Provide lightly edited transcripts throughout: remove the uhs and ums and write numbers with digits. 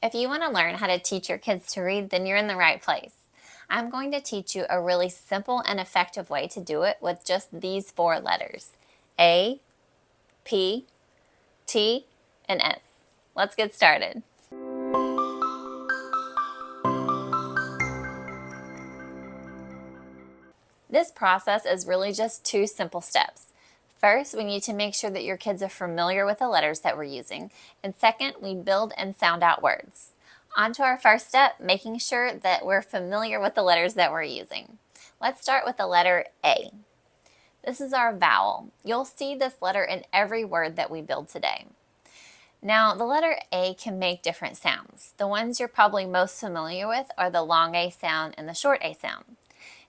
If you want to learn how to teach your kids to read, then you're in the right place. I'm going to teach you a really simple and effective way to do it with just these 4 letters: A, P, T, and S. Let's get started. This process is really just 2 simple steps. First, we need to make sure that your kids are familiar with the letters that we're using. And second, we build and sound out words. On to our first step, making sure that we're familiar with the letters that we're using. Let's start with the letter A. This is our vowel. You'll see this letter in every word that we build today. Now, the letter A can make different sounds. The ones you're probably most familiar with are the long A sound and the short A sound.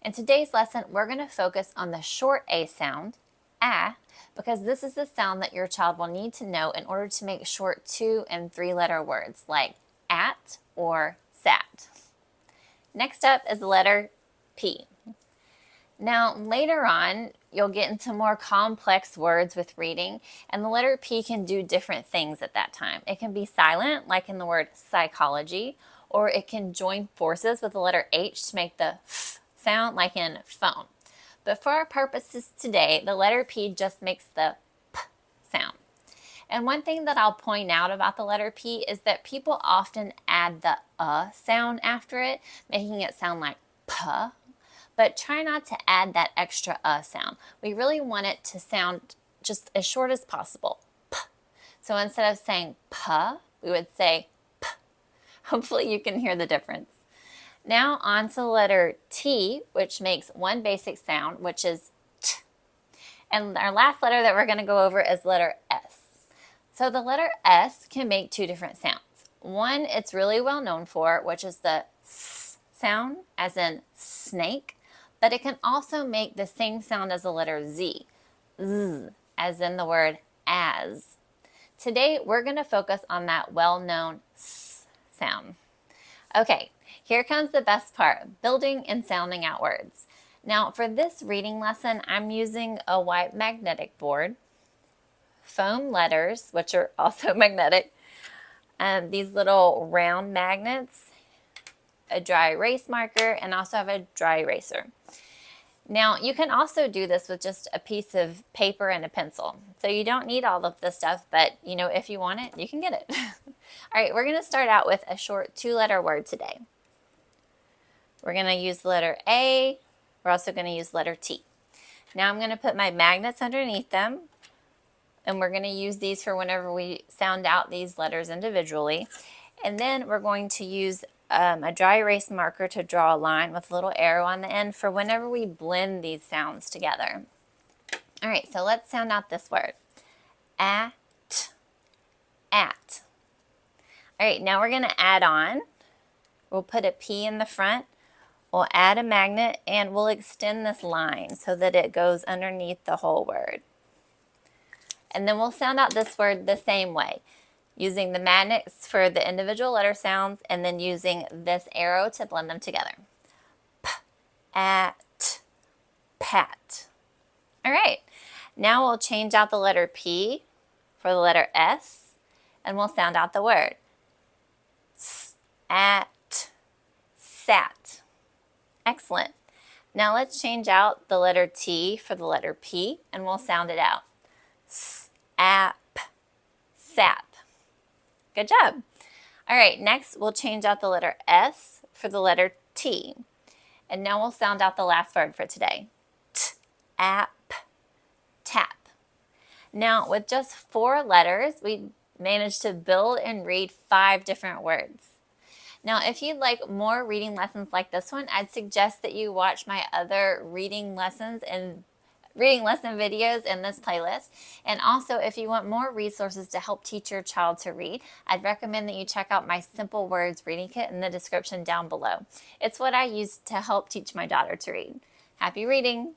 In today's lesson, we're going to focus on the short A sound, A, because this is the sound that your child will need to know in order to make short 2- and 3-letter words like at or sat. Next up is the letter P. Now, later on, you'll get into more complex words with reading, and the letter P can do different things at that time. It can be silent, like in the word psychology, or it can join forces with the letter H to make the F sound, like in phone. But for our purposes today, the letter P just makes the P sound. And one thing that I'll point out about the letter P is that people often add the sound after it, making it sound like P. But try not to add that extra sound. We really want it to sound just as short as possible. P. So instead of saying P, we would say P. Hopefully you can hear the difference. Now on to the letter T, which makes one basic sound, which is T. And our last letter that we're going to go over is letter S. So the letter S can make 2 different sounds. One it's really well known for, which is the S sound, as in snake, but it can also make the same sound as the letter Z, as in the word as. Today we're going to focus on that well-known S sound. Okay, here comes the best part, building and sounding out words. Now for this reading lesson, I'm using a white magnetic board, foam letters, which are also magnetic, these little round magnets, a dry erase marker, and also have a dry eraser. Now you can also do this with just a piece of paper and a pencil. So you don't need all of this stuff, but if you want it, you can get it. All right, we're going to start out with a short 2-letter word today. We're going to use the letter A. We're also going to use the letter T. Now I'm going to put my magnets underneath them, and we're going to use these for whenever we sound out these letters individually. And then we're going to use a dry erase marker to draw a line with a little arrow on the end for whenever we blend these sounds together. All right, so let's sound out this word. At. At. All right, now we're going to add on. We'll put a P in the front. We'll add a magnet, and we'll extend this line so that it goes underneath the whole word. And then we'll sound out this word the same way, using the magnets for the individual letter sounds and then using this arrow to blend them together. P, at, pat. All right, now we'll change out the letter P for the letter S, and we'll sound out the word. S, at, sat. Excellent. Now let's change out the letter T for the letter P, and we'll sound it out. S, ap, sap. Good job. All right, next we'll change out the letter S for the letter T. And now we'll sound out the last word for today. T, ap, tap. Now with just 4 letters, we managed to build and read 5 different words. Now, if you'd like more reading lessons like this one, I'd suggest that you watch my other reading lesson videos in this playlist. And also, if you want more resources to help teach your child to read, I'd recommend that you check out my Simple Words reading kit in the description down below. It's what I use to help teach my daughter to read. Happy reading!